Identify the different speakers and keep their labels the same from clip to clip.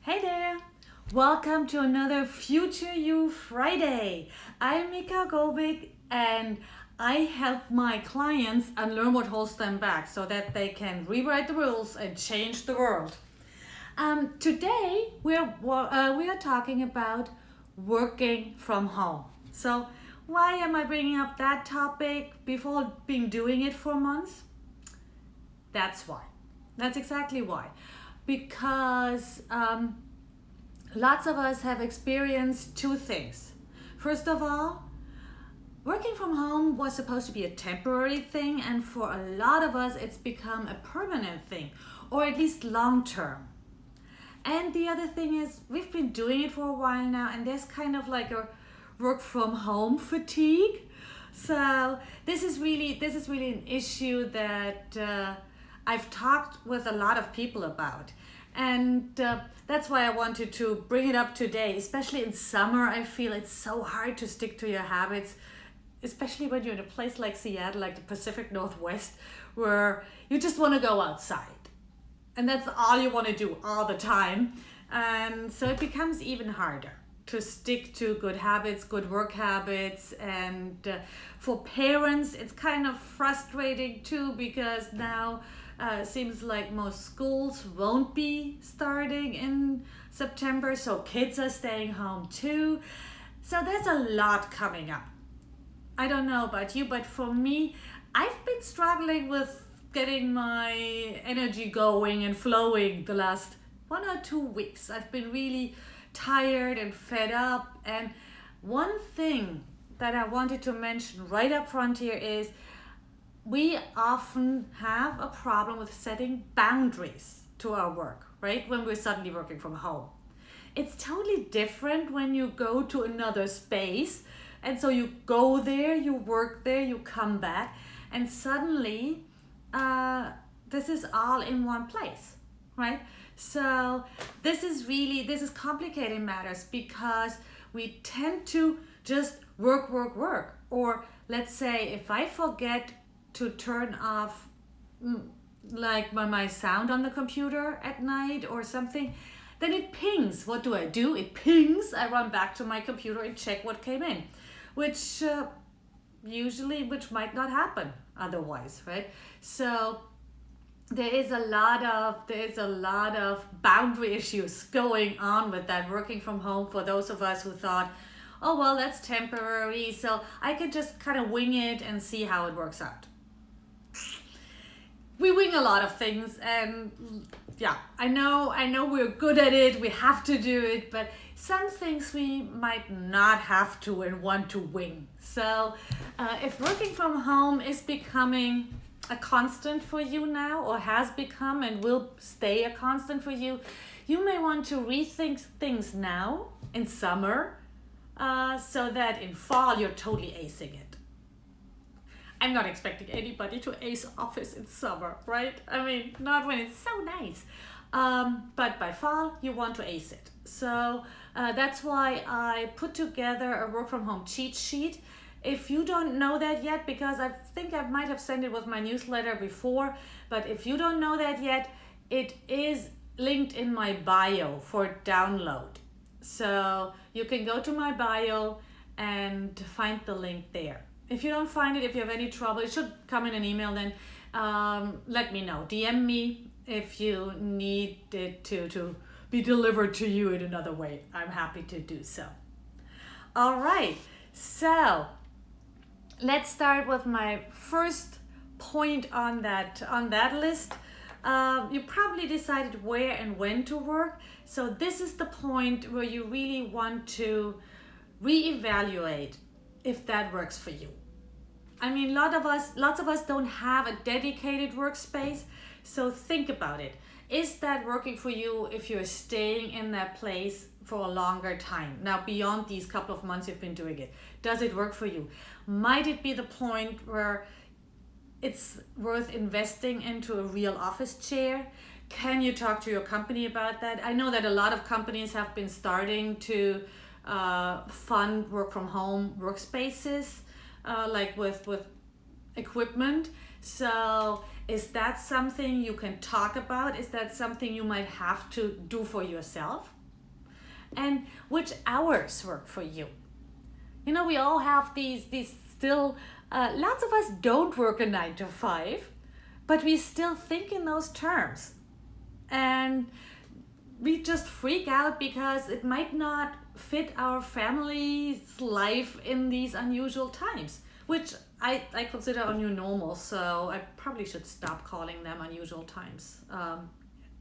Speaker 1: Hey there! Welcome to another Future You Friday. I'm Mika Govik and I help my clients unlearn what holds them back so that they can rewrite the rules and change the world. Today we are talking about working from home. So why am I bringing up that topic before being doing it for months? That's why. That's exactly why. Because lots of us have experienced two things. First of all, working from home was supposed to be a temporary thing, and for a lot of us, it's become a permanent thing, or at least long term. And the other thing is, we've been doing it for a while now, and there's kind of like a work from home fatigue. So this is really an issue that I've talked with a lot of people about. And that's why I wanted to bring it up today, especially in summer. I feel it's so hard to stick to your habits, especially when you're in a place like Seattle, like the Pacific Northwest, where you just want to go outside. And that's all you want to do all the time. And so it becomes even harder to stick to good habits, good work habits. And for parents, it's kind of frustrating too, because now it seems like most schools won't be starting in September, so kids are staying home too. So there's a lot coming up. I don't know about you, but for me, I've been struggling with getting my energy going and flowing the last 1 or 2 weeks. I've been really tired and fed up. And one thing that I wanted to mention right up front here is we often have a problem with setting boundaries to our work, right? When we're suddenly working from home. It's totally different when you go to another space. And so you go there, you work there, you come back, and suddenly this is all in one place, right? So this is complicating matters because we tend to just work. Or let's say if I forget to turn off like my sound on the computer at night or something, then it pings. What do? It pings. I run back to my computer and check what came in, which might not happen otherwise, right? So there is a lot of boundary issues going on with that working from home for those of us who thought, oh well, that's temporary, so I could just kind of wing it and see how it works out. We wing a lot of things, and yeah, I know we're good at it, we have to do it, but some things we might not have to and want to wing. So if working from home is becoming a constant for you now, or has become and will stay a constant for you, you may want to rethink things now in summer so that in fall you're totally acing it. I'm not expecting anybody to ace office in summer, right? I mean, not when it's so nice. But by fall, you want to ace it. So that's why I put together a work from home cheat sheet. If you don't know that yet, because I think I might have sent it with my newsletter before, but if you don't know that yet, it is linked in my bio for download. So you can go to my bio and find the link there. If you don't find it, if you have any trouble, it should come in an email then. Let me know. DM me if you need it to be delivered to you in another way. I'm happy to do so. All right. So let's start with my first point on that list. You probably decided where and when to work. So this is the point where you really want to reevaluate if that works for you. I mean, lots of us don't have a dedicated workspace, so think about it. Is that working for you if you're staying in that place for a longer time? Now, beyond these couple of months you've been doing it, does it work for you? Might it be the point where it's worth investing into a real office chair? Can you talk to your company about that? I know that a lot of companies have been starting to fund work from home workspaces, like with equipment. So is that something you can talk about? Is that something you might have to do for yourself? And which hours work for you? You know, we all have these still, lots of us don't work a 9 to 5, but we still think in those terms. And we just freak out because it might not fit our family's life in these unusual times, which I consider a new normal. So I probably should stop calling them unusual times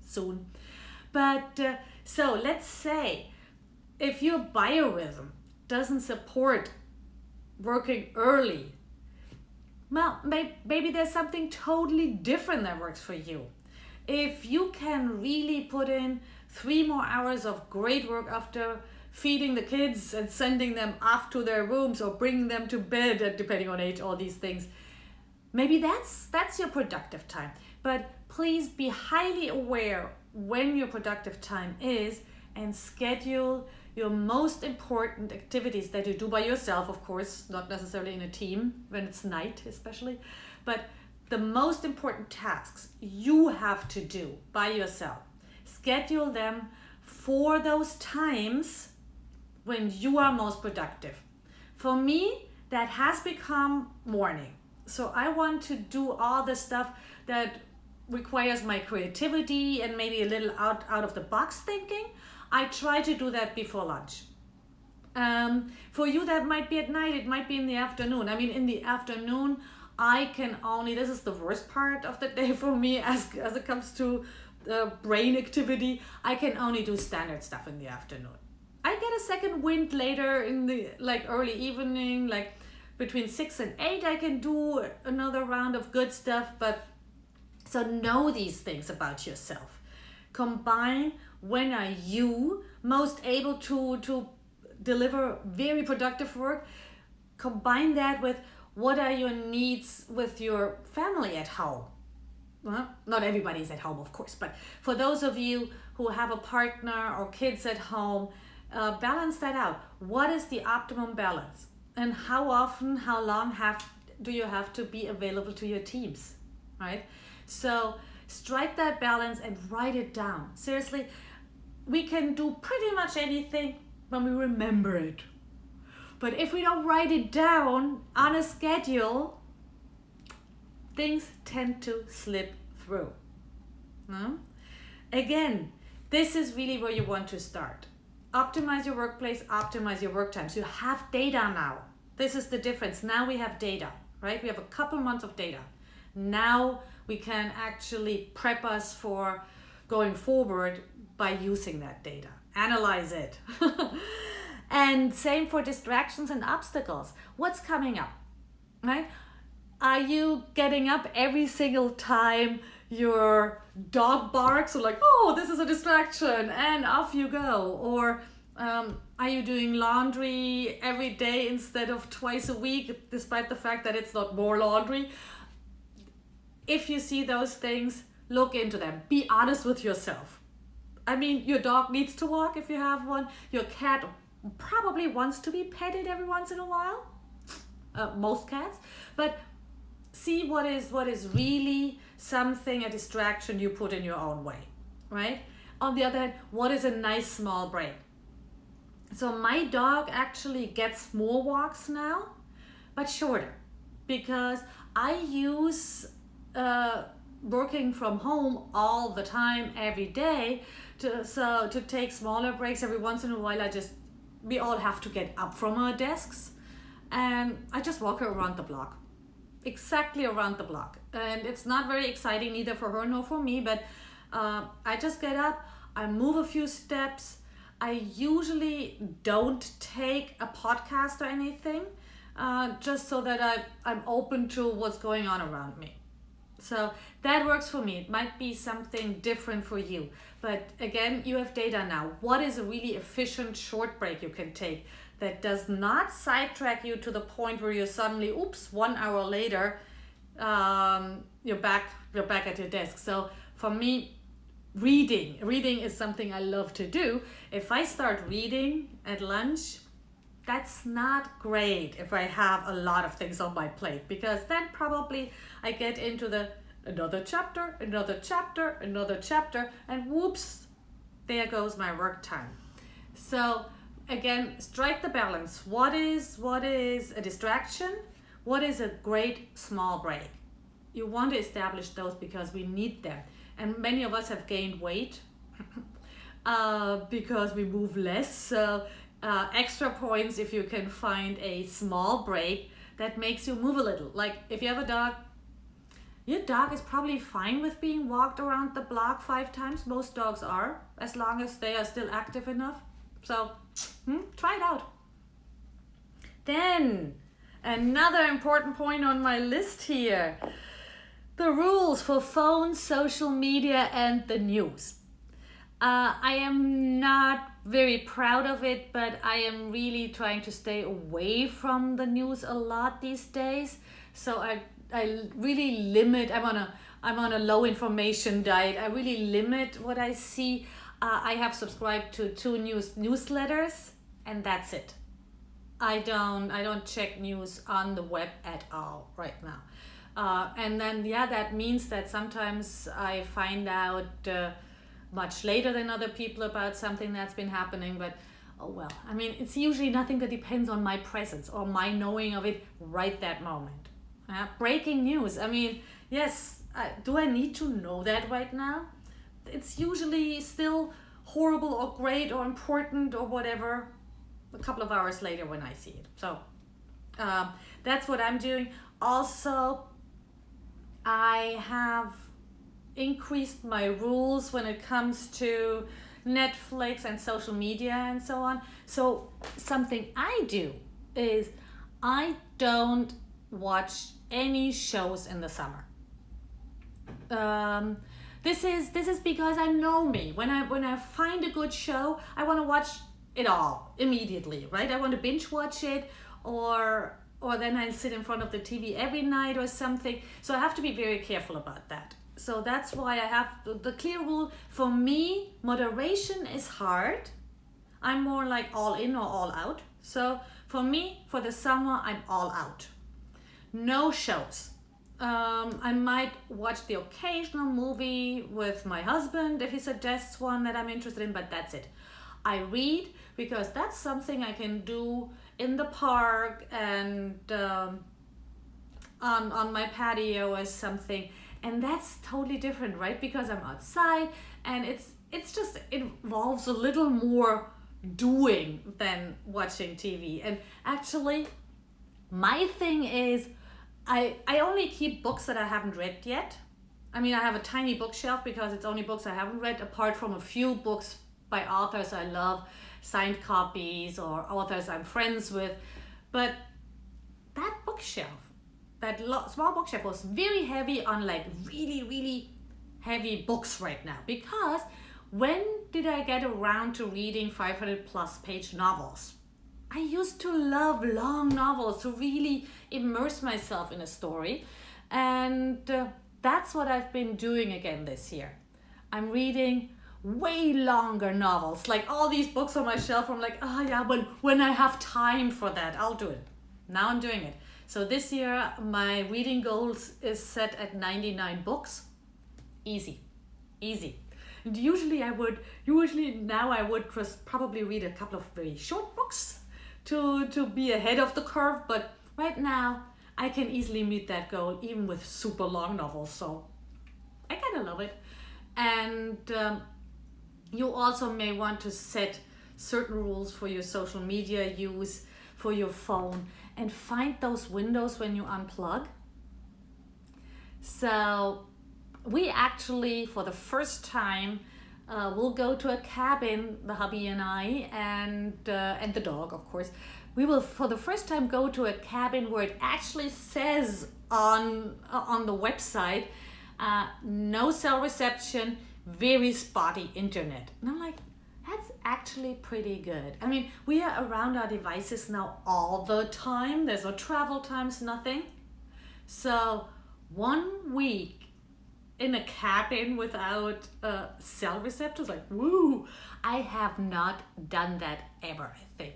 Speaker 1: soon. But so let's say if your biorhythm doesn't support working early, well, maybe there's something totally different that works for you. If you can really put in 3 more hours of great work after feeding the kids and sending them off to their rooms or bringing them to bed, depending on age, all these things, maybe that's your productive time. But please be highly aware when your productive time is and schedule your most important activities that you do by yourself, of course, not necessarily in a team when it's night especially, but the most important tasks you have to do by yourself. Schedule them for those times when you are most productive. For me, that has become morning. So I want to do all the stuff that requires my creativity and maybe a little out of the box thinking. I try to do that before lunch. For you, that might be at night, it might be in the afternoon. I mean, in the afternoon, I can only, this is the worst part of the day for me as it comes to brain activity, I can only do standard stuff in the afternoon. I get a second wind later in the early evening, like between 6 and 8, I can do another round of good stuff. But so know these things about yourself. Combine when are you most able to deliver very productive work. Combine that with what are your needs with your family at home. Well, not everybody's at home, of course, but for those of you who have a partner or kids at home, balance that out. What is the optimum balance? And how often, how long do you have to be available to your teams, right? So strike that balance and write it down. Seriously, we can do pretty much anything when we remember it. But if we don't write it down on a schedule, things tend to slip through. No? Again, this is really where you want to start. Optimize your workplace, optimize your work times. You have data now. This is the difference. Now we have data, right? We have a couple months of data. Now we can actually prep us for going forward by using that data. Analyze it. And same for distractions and obstacles. What's coming up, right? Are you getting up every single time your dog barks, or like, oh, this is a distraction, and off you go? Or are you doing laundry every day instead of twice a week, despite the fact that it's not more laundry? If you see those things, look into them. Be honest with yourself. I mean, your dog needs to walk if you have one. Your cat probably wants to be petted every once in a while. Most cats. But see what is really something, a distraction you put in your own way, right? On the other hand, what is a nice small break? So my dog actually gets more walks now, but shorter, because I use working from home all the time, every day, to take smaller breaks every once in a while. We all have to get up from our desks, and I just walk her around the block. Exactly around the block. And it's not very exciting either for her nor for me, but I just get up, I move a few steps. I usually don't take a podcast or anything, just so that I'm open to what's going on around me. So that works for me. It might be something different for you. But again, you have data now. What is a really efficient short break you can take that does not sidetrack you to the point where you're suddenly, 1 hour later, you're back at your desk. So for me, reading is something I love to do. If I start reading at lunch, that's not great if I have a lot of things on my plate, because then probably I get into the another chapter, another chapter, another chapter, and whoops, there goes my work time. So again, strike the balance. What is a distraction? What is a great small break? You want to establish those because we need them. And many of us have gained weight because we move less. So extra points if you can find a small break that makes you move a little. Like if you have a dog, your dog is probably fine with being walked around the block 5 times. Most dogs are, as long as they are still active enough. So try it out. Then another important point on my list here: the rules for phones, social media, and the news. I am not very proud of it, but I am really trying to stay away from the news a lot these days. So I really limit. I'm on a low information diet. I really limit what I see. I have subscribed to 2 newsletters, and that's it. I don't check news on the web at all right now. And then that means that sometimes I find out much later than other people about something that's been happening, but oh well. I mean, it's usually nothing that depends on my presence or my knowing of it right that moment. Breaking news. I mean, yes, do I need to know that right now? It's usually still horrible or great or important or whatever a couple of hours later when I see it. So that's what I'm doing. Also, I have increased my rules when it comes to Netflix and social media and so on. So something I do is I don't watch any shows in the summer. This is because I know me. When I find a good show, I want to watch it all immediately, right? I want to binge watch it, or then I sit in front of the TV every night or something. So I have to be very careful about that. So that's why I have the clear rule. For me, moderation is hard. I'm more like all in or all out. So for me, for the summer, I'm all out. No shows. I might watch the occasional movie with my husband if he suggests one that I'm interested in, but that's it. I read because that's something I can do in the park and on my patio or something, and that's totally different, right? Because I'm outside, and it involves a little more doing than watching TV. And actually, my thing is, I only keep books that I haven't read yet. I mean, I have a tiny bookshelf because it's only books I haven't read, apart from a few books by authors I love, signed copies, or authors I'm friends with. But that bookshelf, that small bookshelf, was very heavy on like really, really heavy books right now. Because when did I get around to reading 500 plus page novels? I used to love long novels to really immerse myself in a story, and that's what I've been doing again this year. I'm reading way longer novels, like all these books on my shelf. I'm like, oh yeah, when I have time for that, I'll do it. Now I'm doing it. So this year, my reading goals is set at 99 books. Easy. And usually now I would just probably read a couple of very short books to be ahead of the curve, but right now I can easily meet that goal even with super long novels, so I kind of love it. And you also may want to set certain rules for your social media use, for your phone, and find those windows when you unplug. So we actually, for the first time, we'll go to a cabin, the hubby and I, and the dog, of course. We will, for the first time, go to a cabin where it actually says on the website, no cell reception, very spotty internet. And I'm like, that's actually pretty good. I mean, we are around our devices now all the time. There's no travel times, nothing. So 1 week in a cabin without cell receptors, like, woo! I have not done that ever, I think.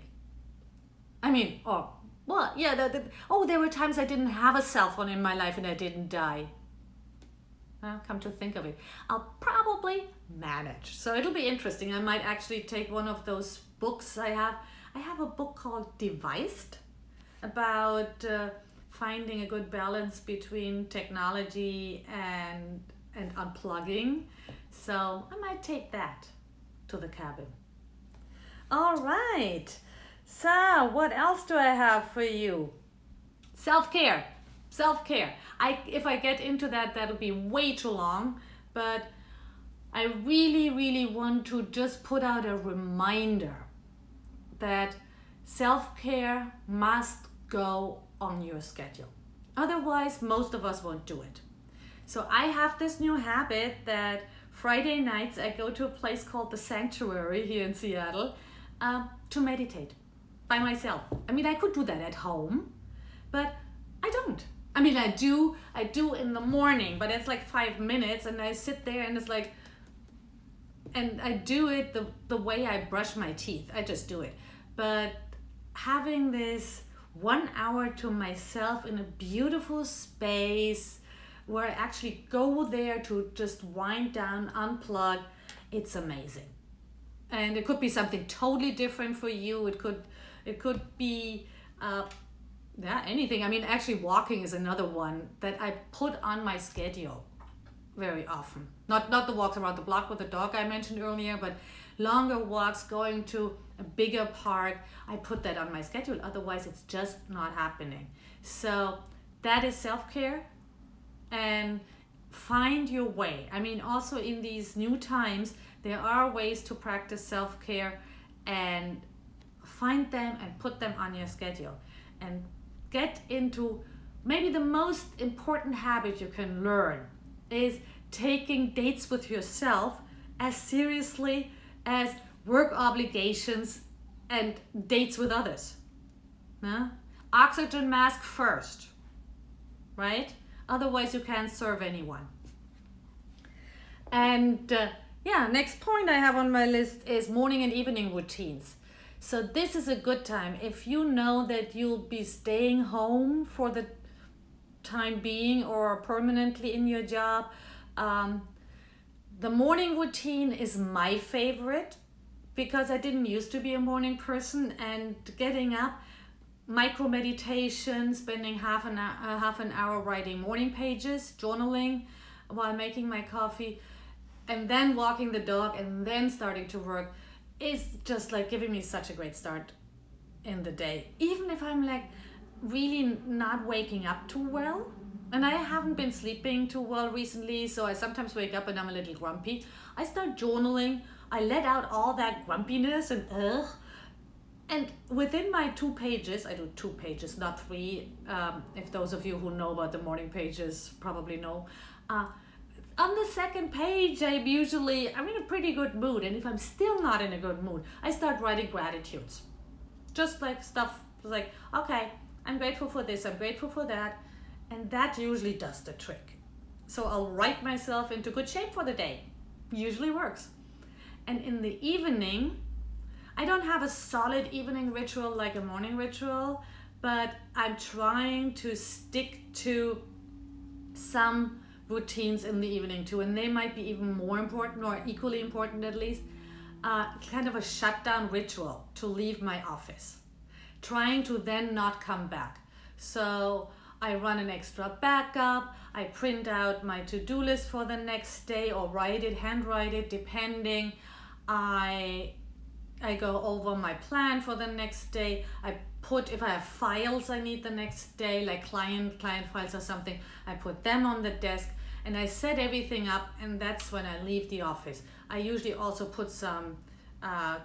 Speaker 1: I mean, well, yeah, there were times I didn't have a cell phone in my life and I didn't die. Come to think of it, I'll probably manage. So it'll be interesting. I might actually take one of those books I have. I have a book called Devised about finding a good balance between technology and unplugging. So I might take that to the cabin. All right. So what else do I have for you? Self-care. Self-care. If I get into that, that'll be way too long. But I really, really want to just put out a reminder that self-care must go on your schedule. Otherwise, most of us won't do it. So I have this new habit that Friday nights I go to a place called the Sanctuary here in Seattle to meditate by myself. I mean, I could do that at home, but I don't. I mean, I do in the morning, but it's like 5 minutes and I sit there and it's like, and I do it the way I brush my teeth. I just do it. But having this 1 hour to myself in a beautiful space where I actually go there to just wind down, unplug, it's amazing. And it could be something totally different for you. It could be anything. I mean, actually walking is another one that I put on my schedule very often. Not the walks around the block with the dog I mentioned earlier, but longer walks, going to a bigger park. I put that on my schedule. Otherwise, it's just not happening. So that is self-care. And find your way. I mean, also in these new times, there are ways to practice self-care, and find them and put them on your schedule. And get into maybe the most important habit you can learn is taking dates with yourself as seriously as work obligations and dates with others. Oxygen mask first, right? Otherwise you can't serve anyone. And next point I have on my list is morning and evening routines. So this is a good time. If you know that you'll be staying home for the time being or permanently in your job, the morning routine is my favorite because I didn't used to be a morning person, and getting up, micro meditation, spending half an hour writing morning pages, journaling while making my coffee, and then walking the dog and then starting to work is just like giving me such a great start in the day. Even if I'm like really not waking up too well, and I haven't been sleeping too well recently, so I sometimes wake up and I'm a little grumpy. I start journaling, I let out all that grumpiness and and within my 2 pages, I do 2 pages, not 3, if those of you who know about the morning pages probably know. On the second page, I'm in a pretty good mood, and if I'm still not in a good mood, I start writing gratitudes. Just like stuff like, okay, I'm grateful for this, I'm grateful for that, and that usually does the trick. So I'll write myself into good shape for the day. Usually works. And in the evening, I don't have a solid evening ritual like a morning ritual, but I'm trying to stick to some routines in the evening too, and they might be even more important or equally important at least. Kind of a shutdown ritual to leave my office, trying to then not come back. So I run an extra backup, I print out my to-do list for the next day or handwrite it depending. I go over my plan for the next day. I put, if I have files I need the next day, like client files or something, I put them on the desk and I set everything up, and that's when I leave the office. I usually also put some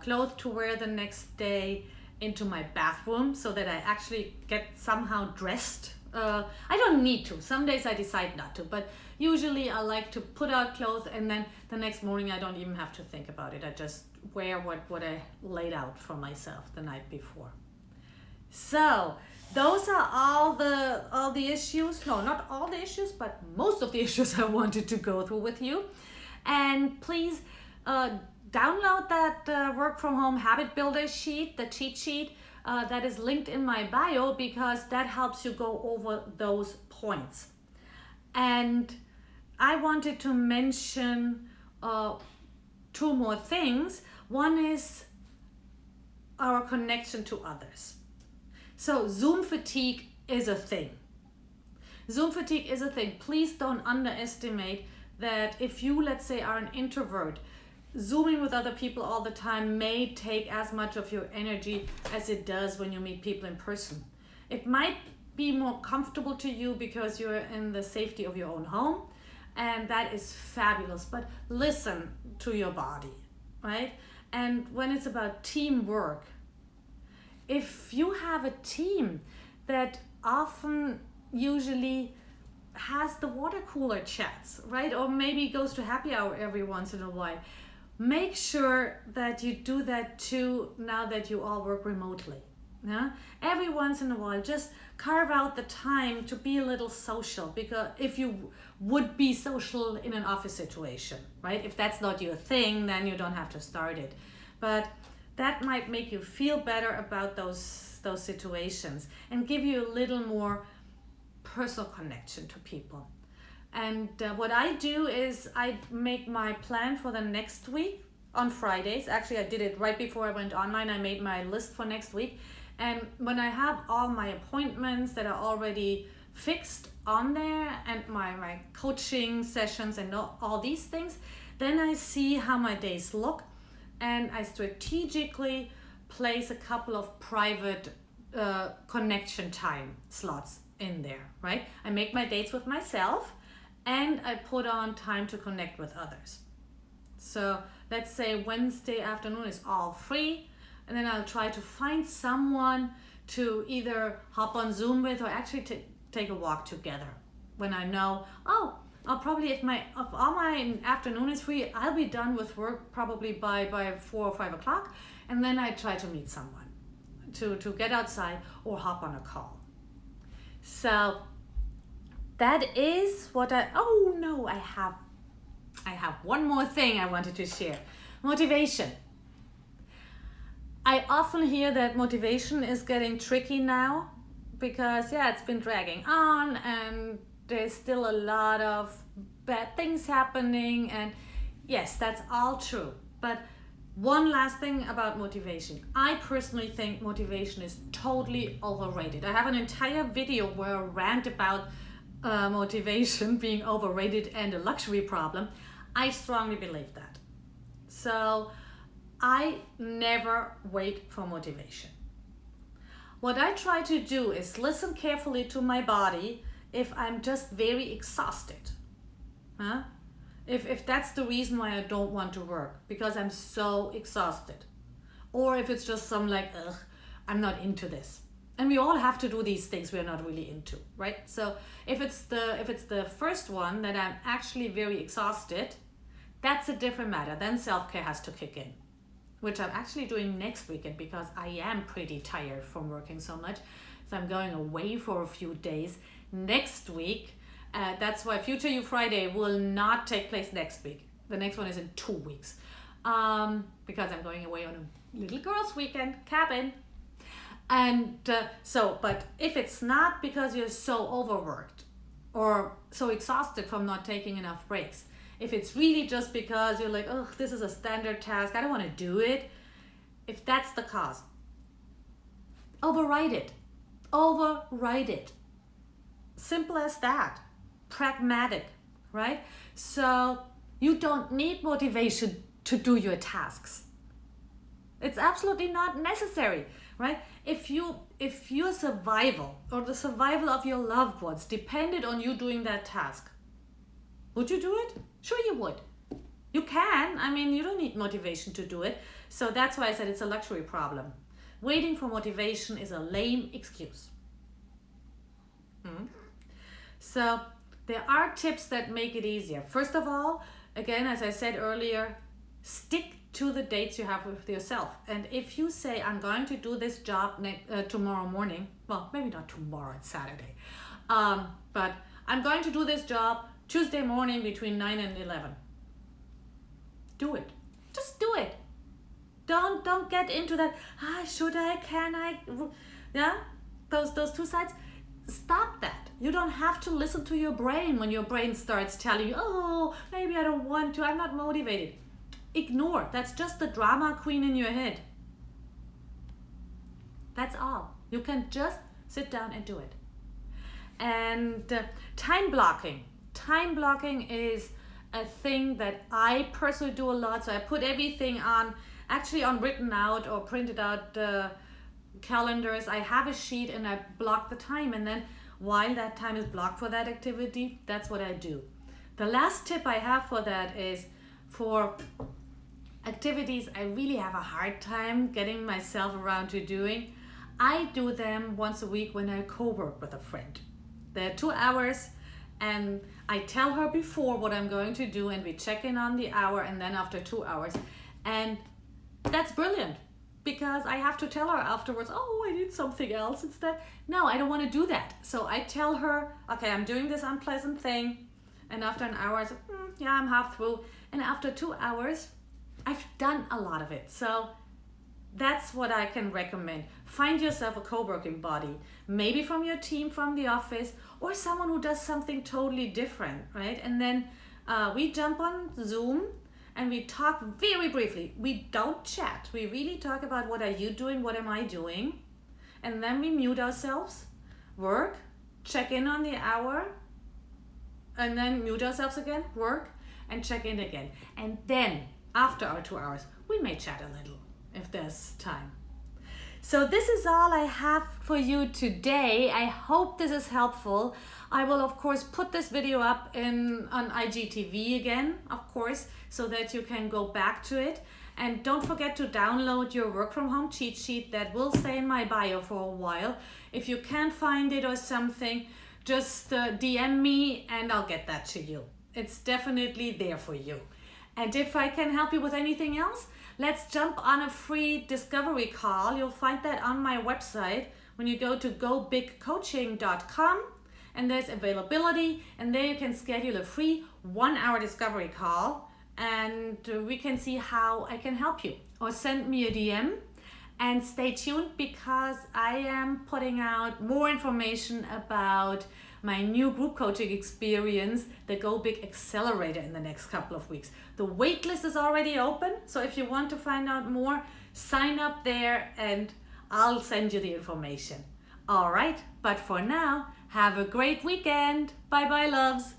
Speaker 1: clothes to wear the next day into my bathroom so that I actually get somehow dressed. I don't need to. Some days I decide not to, but usually I like to put out clothes, and then the next morning I don't even have to think about it. I just wear what I laid out for myself the night before. So those are all the issues. No, not all the issues, but most of the issues I wanted to go through with you. And please download that work from home habit builder sheet, the cheat sheet. that is linked in my bio, because that helps you go over those points. And I wanted to mention two more things. One is our connection to others. So Zoom fatigue is a thing. Zoom fatigue is a thing. Please don't underestimate that if you, let's say, are an introvert, Zooming with other people all the time may take as much of your energy as it does when you meet people in person. It might be more comfortable to you because you're in the safety of your own home, and that is fabulous. But listen to your body, right? And when it's about teamwork, if you have a team that often usually has the water cooler chats, right? Or maybe goes to happy hour every once in a while, make sure that you do that too now that you all work remotely. Yeah? Every once in a while, just carve out the time to be a little social, because if you would be social in an office situation, right? If that's not your thing, then you don't have to start it. But that might make you feel better about those situations and give you a little more personal connection to people. And what I do is I make my plan for the next week on Fridays. Actually, I did it right before I went online. I made my list for next week. And when I have all my appointments that are already fixed on there, and my coaching sessions and all these things, then I see how my days look, and I strategically place a couple of private connection time slots in there, right? I make my dates with myself, and I put on time to connect with others. So let's say Wednesday afternoon is all free, and then I'll try to find someone to either hop on Zoom with or actually take a walk together. When I know, I'll probably, if all my afternoon is free, I'll be done with work probably by 4 or 5 o'clock, and then I try to meet someone to get outside or hop on a call. So that is what I have one more thing I wanted to share. Motivation. I often hear that motivation is getting tricky now because it's been dragging on and there's still a lot of bad things happening, and yes, that's all true. But one last thing about motivation. I personally think motivation is totally overrated. I have an entire video where I rant about motivation being overrated and a luxury problem. I strongly believe that. So I never wait for motivation. What I try to do is listen carefully to my body if I'm just very exhausted. If that's the reason why I don't want to work, because I'm so exhausted. Or if it's just some I'm not into this. And we all have to do these things we're not really into, right? So if it's the first one that I'm actually very exhausted, that's a different matter. Then self-care has to kick in, which I'm actually doing next weekend because I am pretty tired from working so much. So I'm going away for a few days next week. That's why Future You Friday will not take place next week. The next one is in 2 weeks because I'm going away on a little girls' weekend cabin. And but if it's not because you're so overworked or so exhausted from not taking enough breaks, if it's really just because you're like, this is a standard task, I don't want to do it. If that's the cause, override it. Override it. Simple as that. Pragmatic, right? So you don't need motivation to do your tasks. It's absolutely not necessary, right? If your survival or the survival of your loved ones depended on you doing that task, would you do it? Sure you would. You can. I mean, you don't need motivation to do it. So that's why I said it's a luxury problem. Waiting for motivation is a lame excuse. So there are tips that make it easier. First of all, again, as I said earlier, stick to the dates you have with yourself. And if you say, I'm going to do this job tomorrow morning, well, maybe not tomorrow, it's Saturday, but I'm going to do this job Tuesday morning between 9 and 11. Do it. Just do it. Don't get into that. Should I? Can I? Yeah, those two sides. Stop that. You don't have to listen to your brain when your brain starts telling you, oh, maybe I don't want to. I'm not motivated. Ignore. That's just the drama queen in your head. That's all. You can just sit down and do it. And time blocking. Time blocking is a thing that I personally do a lot. So I put everything on written out or printed out calendars. I have a sheet and I block the time, and then while that time is blocked for that activity, that's what I do. The last tip I have for that is for activities I really have a hard time getting myself around to doing. I do them once a week when I co-work with a friend. They're 2 hours, and I tell her before what I'm going to do, and we check in on the hour, and then after 2 hours. And that's brilliant, because I have to tell her afterwards, oh, I need something else instead. No, I don't want to do that. So I tell her, okay, I'm doing this unpleasant thing. And after an hour, I say, yeah, I'm half through. And after 2 hours, I've done a lot of it. So that's what I can recommend. Find yourself a co-working buddy, maybe from your team, from the office, or someone who does something totally different, right? And then we jump on Zoom and we talk very briefly. We don't chat. We really talk about what are you doing, what am I doing? And then we mute ourselves, work, check in on the hour, and then mute ourselves again, work, and check in again. And then after our 2 hours, we may chat a little if there's time. So this is all I have for you today. I hope this is helpful. I will of course put this video up on IGTV again, of course, so that you can go back to it. And don't forget to download your work from home cheat sheet that will stay in my bio for a while. If you can't find it or something, just DM me and I'll get that to you. It's definitely there for you. And if I can help you with anything else, let's jump on a free discovery call. You'll find that on my website when you go to gobigcoaching.com, and there's availability, and there you can schedule a free 1-hour discovery call, and we can see how I can help you. Or send me a DM, and stay tuned because I am putting out more information about my new group coaching experience, the Go Big Accelerator, in the next couple of weeks. The waitlist is already open, so if you want to find out more, sign up there and I'll send you the information. All right, but for now, have a great weekend. Bye bye, loves.